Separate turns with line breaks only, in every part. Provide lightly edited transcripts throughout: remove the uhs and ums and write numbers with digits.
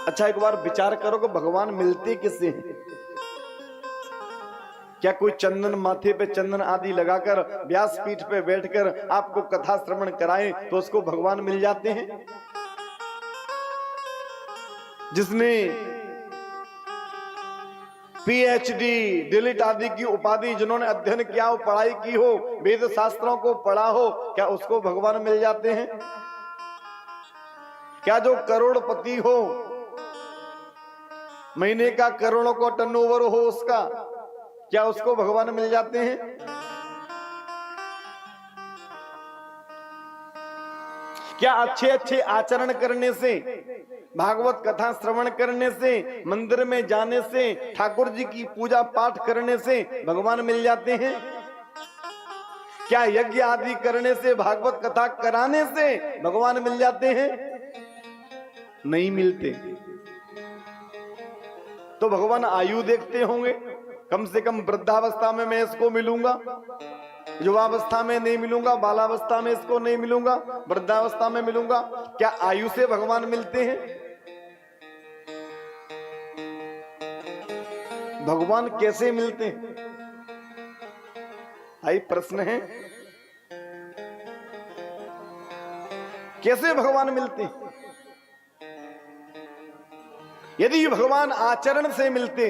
अच्छा एक बार विचार करो कि भगवान मिलते किससे हैं? क्या कोई चंदन माथे पे चंदन आदि लगाकर व्यास पीठ पे बैठकर आपको कथा श्रवण कराए तो उसको भगवान मिल जाते हैं? जिसने पीएचडी डिलीट आदि की उपाधि, जिन्होंने अध्ययन किया हो, पढ़ाई की हो, वेद शास्त्रों को पढ़ा हो, क्या उसको भगवान मिल जाते हैं? क्या जो करोड़पति हो, महीने का करोड़ों का टर्नओवर हो उसका, क्या उसको भगवान मिल जाते हैं? क्या अच्छे अच्छे आचरण करने से, भागवत कथा श्रवण करने से, मंदिर में जाने से, ठाकुर जी की पूजा पाठ करने से भगवान मिल जाते हैं? क्या यज्ञ आदि करने से, भागवत कथा कराने से भगवान मिल जाते हैं? नहीं मिलते। तो भगवान आयु देखते होंगे, कम से कम वृद्धावस्था में मैं इसको मिलूंगा, युवावस्था में नहीं मिलूंगा, बालावस्था में इसको नहीं मिलूंगा, वृद्धावस्था में मिलूंगा। क्या आयु से भगवान मिलते हैं? भगवान कैसे मिलते हैं? आई प्रश्न है, कैसे भगवान मिलते हैं? यदि भगवान आचरण से मिलते,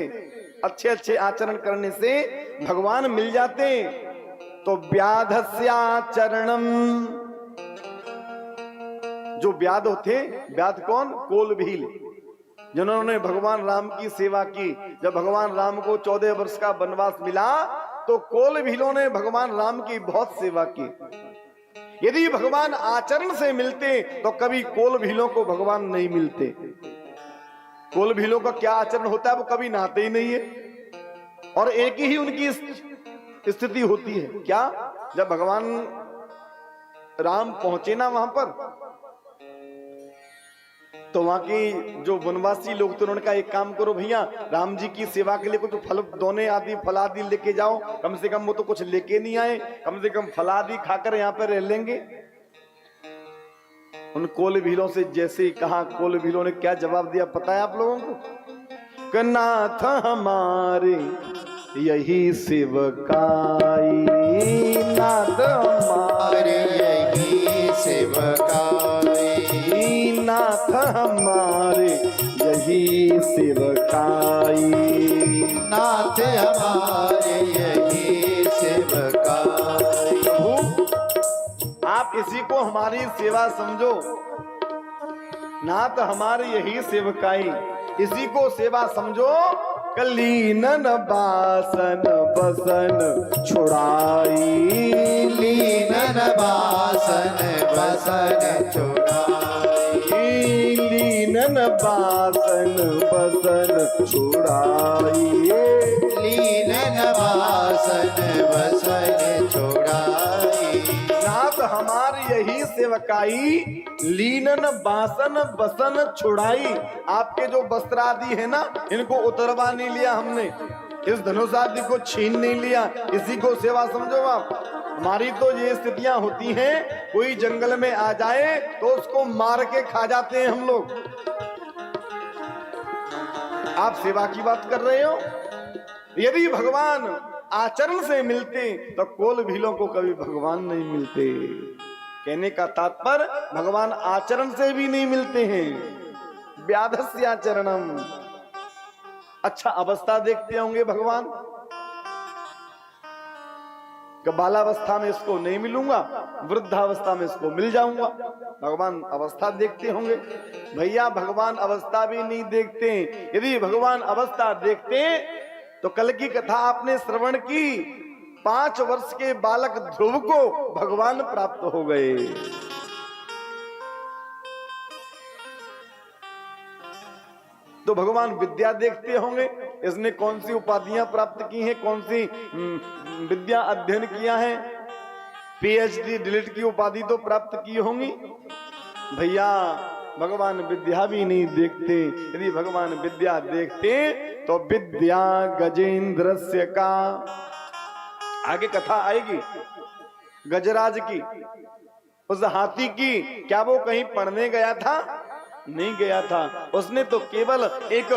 अच्छे अच्छे आचरण करने से भगवान मिल जाते, तो व्याधस्याचरणम, जो व्याध होते, व्याध कौन? कोल भील, जिन्होंने भगवान राम की सेवा की। जब भगवान राम को 14 वर्ष का वनवास मिला तो कोल भीलों ने भगवान राम की बहुत सेवा की। यदि भगवान आचरण से मिलते तो कभी कोल भीलों को भगवान नहीं मिलते। कोल भीलों का क्या आचरण होता है? वो कभी नहाते ही नहीं है और एक ही उनकी स्थिति होती है। क्या? जब भगवान राम पहुंचे ना वहां पर, तो वहां की जो वनवासी लोग थे उन्होंने कहा एक काम करो भैया, राम जी की सेवा के लिए कुछ फल दोने आदि फल आदि लेके जाओ। कम से कम वो तो कुछ लेके नहीं आए, कम से कम फल आदि खाकर यहाँ पे रह लेंगे। उन कोल भीलों से जैसे ही कहा, कोल भीलों ने क्या जवाब दिया पता है आप लोगों को? कि नाथ हमारे यही सेवकाई, नाथ हमारे
यही सेवकाई,
नाथ हमारे यही सेवकाई,
नाथ हमारे यही सेवकाई।
आप इसी को हमारी सेवा समझो, नाथ हमारे यही सेवकाई, इसी को सेवा समझो। लीनन बासन बसन छुड़ाई,
लीनन बासन बसन छुड़ाई,
लीनन बासन बसन छुड़ाई,
लीनन बासन बसन छुड़ाई।
नाथ हमारी यही सेवकाई, लीनन बासन बसन छुड़ाई। आपके जो वस्त्र आदि है ना, इनको उतरवा नहीं लिया हमने, इस धनुष आदि को छीन नहीं लिया, इसी को सेवा समझो आप। हमारी तो ये स्थितियां होती हैं, कोई जंगल में आ जाए तो उसको मार के खा जाते हैं हम लोग। आप सेवा की बात कर रहे हो? यदि भगवान आचरण से मिलते तो कोल भीलों को कभी भगवान नहीं मिलते। कहने का तात्पर्य भगवान आचरण से भी नहीं मिलते हैं, व्याधस्याचरणम। अच्छा अवस्था देखते होंगे भगवान, कि बालावस्था में इसको नहीं मिलूंगा, वृद्धावस्था में इसको मिल जाऊंगा। भगवान अवस्था देखते होंगे। भैया भगवान अवस्था भी नहीं देखते। यदि भगवान अवस्था देखते तो कल की कथा आपने श्रवण की, 5 वर्ष के बालक ध्रुव को भगवान प्राप्त हो गए। तो भगवान विद्या देखते होंगे, इसने कौन सी उपाधियां प्राप्त की हैं, कौन सी विद्या अध्ययन किया है, पीएचडी डिलीट की उपाधि तो प्राप्त की होंगी। भैया भगवान विद्या भी नहीं देखते। यदि भगवान विद्या देखते तो विद्या गजेंद्रस्य का, आगे कथा आएगी गजराज की, उस हाथी की। क्या वो कहीं पढ़ने गया था? नहीं गया था। उसने तो केवल एक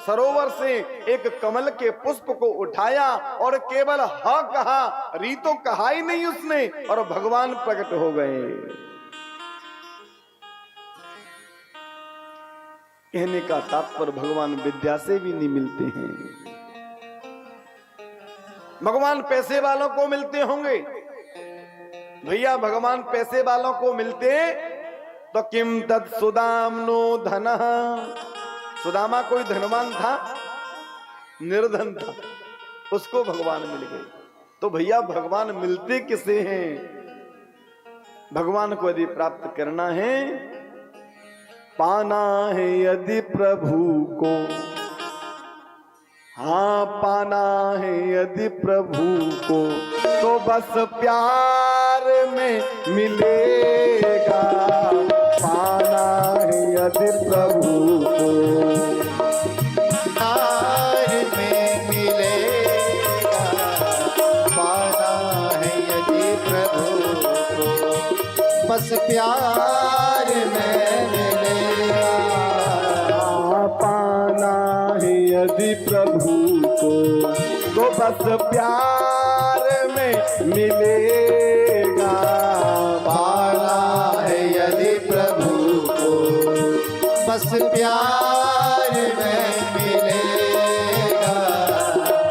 सरोवर से एक कमल के पुष्प को उठाया और केवल हा कहा, री तो कहा ही नहीं उसने, और भगवान प्रकट हो गए। कहने का तात्पर्य भगवान विद्या से भी नहीं मिलते हैं। भगवान पैसे वालों को मिलते होंगे भैया, भगवान पैसे वालों को मिलते तो किम तत् सुदाम्नो धनः, सुदामा कोई धनवान था, निर्धन था, उसको भगवान मिल गए। तो भैया भगवान मिलते किसे हैं? भगवान को यदि प्राप्त करना है, पाना है यदि प्रभु को, हाँ पाना है यदि प्रभु को, तो बस प्यार में मिलेगा। पाना है यदि प्रभु को,
प्यार में मिलेगा। पाना है यदि प्रभु को, बस प्यार में मिलेगा।
पाना है यदि प्रभु को, तो बस प्यार में मिलेगा।
पाना है यदि प्रभु को, बस प्यार में मिलेगा।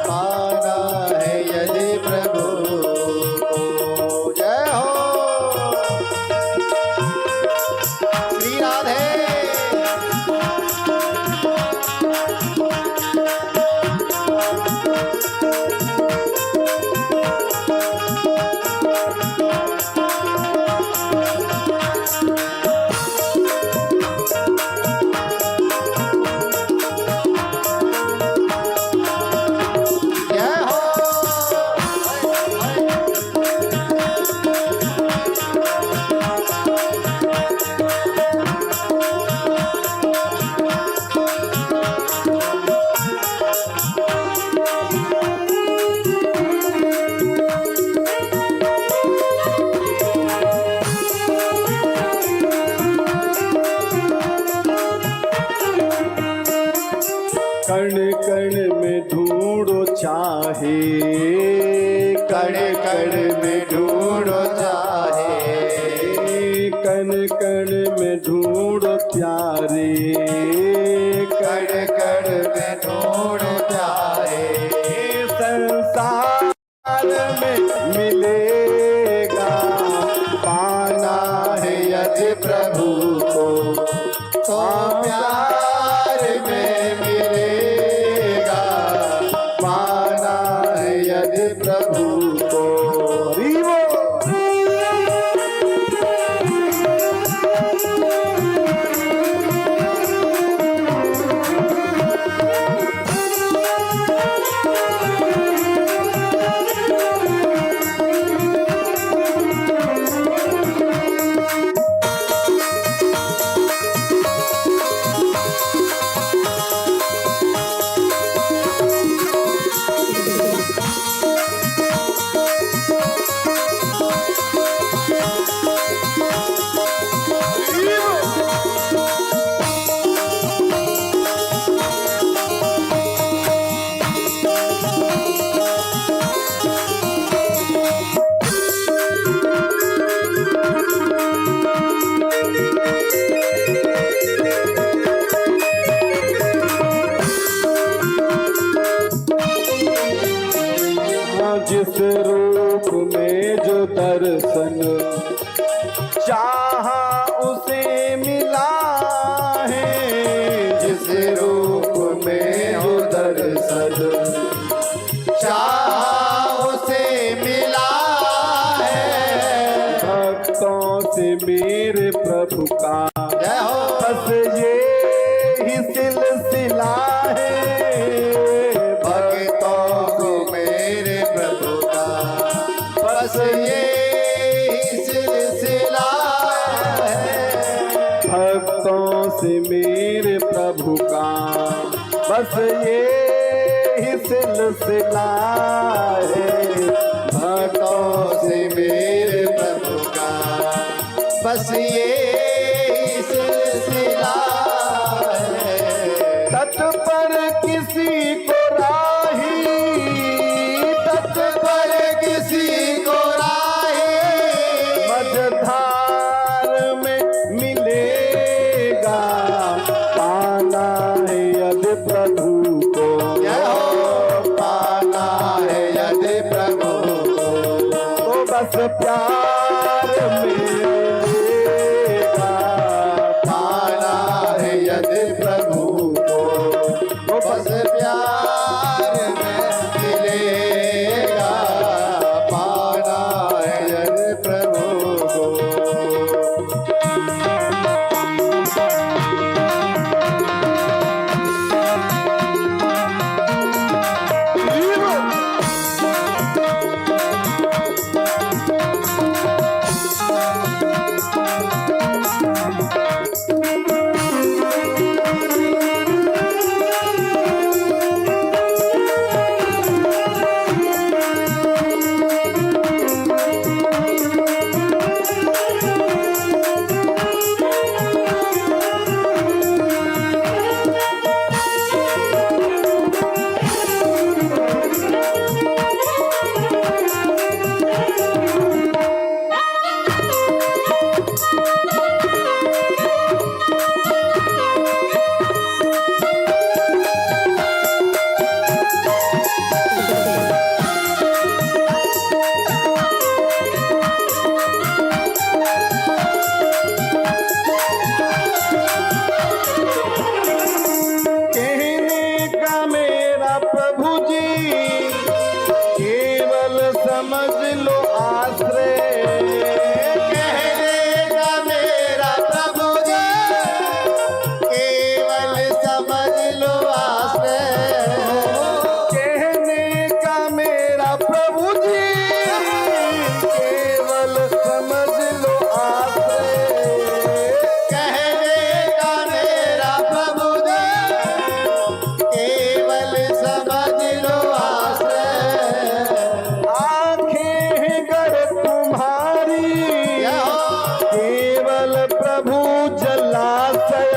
पाना है यदि प्रभु को। जय हो श्री राधे।
कण कण में ढूंढो चाहे,
कण कण में ढूंढो चाहे,
कण कण में ढूंढो प्यारे,
कण कण में ढूंढो चाहे।
संसार में मिलेगा। पाना
है यदि प्रभु को, तो प्यार में मिलेगा। पाना है यदि प्रभु को।
रीवो जिस रूप में जो दर्शन चाहा उसे मिला है।
जिस रूप में हो दर्शन चाहा उसे मिला है।
भक्तों से मेरे प्रभु का
जय हो।
बस ये ही सिलसिला है।
भक्तों को मेरे प्रभु का बस ये ही सिलसिला है।
भक्तों से मेरे प्रभु का बस ये ही सिलसिला है।
भक्तों से मेरे प्रभु का बस ये ही सिलसिला
तट पर किसी को राही,
तट पर किसी को राही,
मझधार में मिलेगा, पाना है यदि प्रभु को,
जय हो पाना है यदि प्रभु को,
तो बस प्यार मिलेगा,
पाना है यदि प्रभु को,
तो
बस प्यार में मिलेगा, पाना है यदि प्रभु को।
कहने का मेरा प्रभु जी, केवल समझ लो आश्रय,
कहने का मेरा प्रभु जी, केवल समझ लो आश्रय,
कहने का मेरा प्रभु जी, केवल समझ लो आश्रय,
कहने का मेरा प्रभु जी, केवल समझ लो आश्रय,
आंखें हैं गर तुम्हारी,
जय हो
केवल प्रभु जलाशय,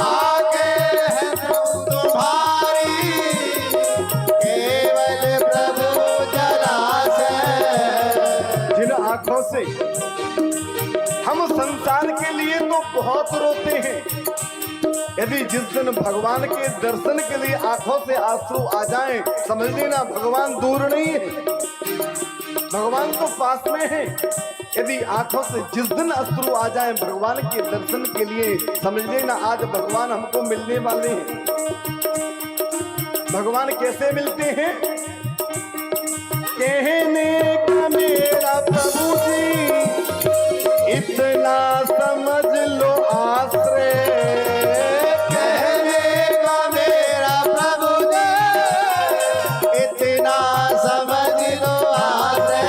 आगे है तुम्हारी, केवल प्रभु जलाशय,
जिन आंखों से हम संसार के लिए तो बहुत रोते हैं, यदि जिस दिन भगवान के दर्शन के लिए आंखों से आंसू आ जाएं, समझ लेना भगवान दूर नहीं है, भगवान तो पास में है। यदि आंखों से जिस दिन अश्रु आ जाएं भगवान के दर्शन के लिए, समझ लेना आज भगवान हमको मिलने वाले हैं। भगवान कैसे मिलते हैं? कहने का मेरा प्रभु जी, इतना समझ लो आश्रय,
कहने का मेरा प्रभु जी, इतना समझ लो आश्रय,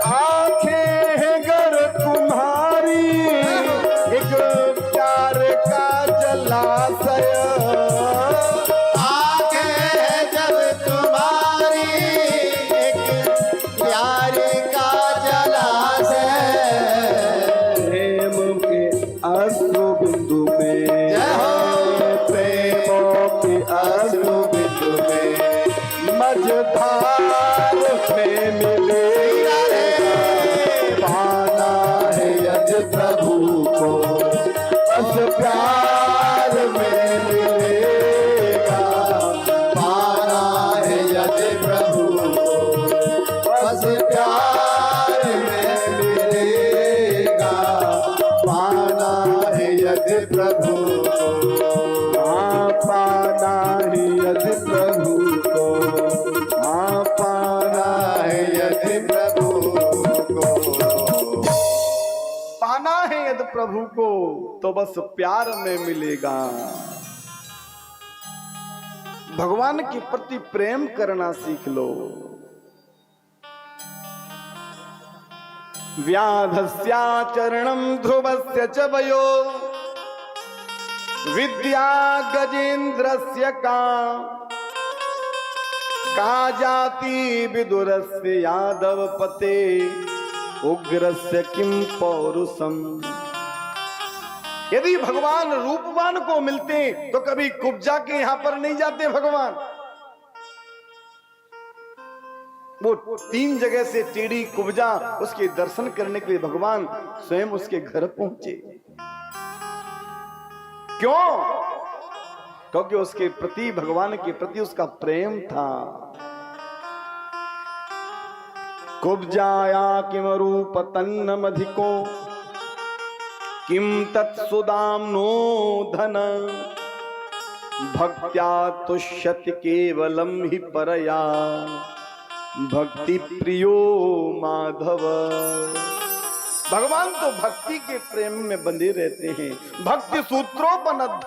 आंखें हैं गर तुम्हारी, एक प्यार का जलाशय,
आगे है जब तुम्हारी, एक प्यार का जलाशय,
प्रेम के अश्रु बिंदु में,
जय हो
प्रेमों के अश्रु
बिंदु में,
मझधार में मिलेगा, पाना है यदि प्रभु को, बस प्यार में मिलेगा,
पाना है यदि प्रभु को, बस प्यार में मिलेगा, पाना है यदि प्रभु को,
हाँ पाना है यदि प्रभु को, हाँ पाना
है यदि प्रभु को,
पाना है यदि प्रभु को, तो बस प्यार में मिलेगा। भगवान के प्रति प्रेम करना सीख लो। व्याधस्याचरणं ध्रुवस्य च वयो, विद्या गजेन्द्रस्य का जाति विदुरस्य यादव पते, उग्रस्य किं पौरुषम। यदि भगवान रूपवान को मिलते तो कभी कुब्जा के यहां पर नहीं जाते भगवान। वो 3 जगह से टेढ़ी कुब्जा उसके दर्शन करने के लिए भगवान स्वयं उसके घर पहुंचे। क्यों? क्योंकि उसके प्रति, भगवान के प्रति उसका प्रेम था। कुब्जाया किम रूप तन्नमधिको किम तत्सुदाम्नो धन भक्त्या तुष्यति केवलम ही परया भक्ति प्रियो माधव। भगवान तो भक्ति के प्रेम में बंधे रहते हैं। भक्ति सूत्रोपनद्ध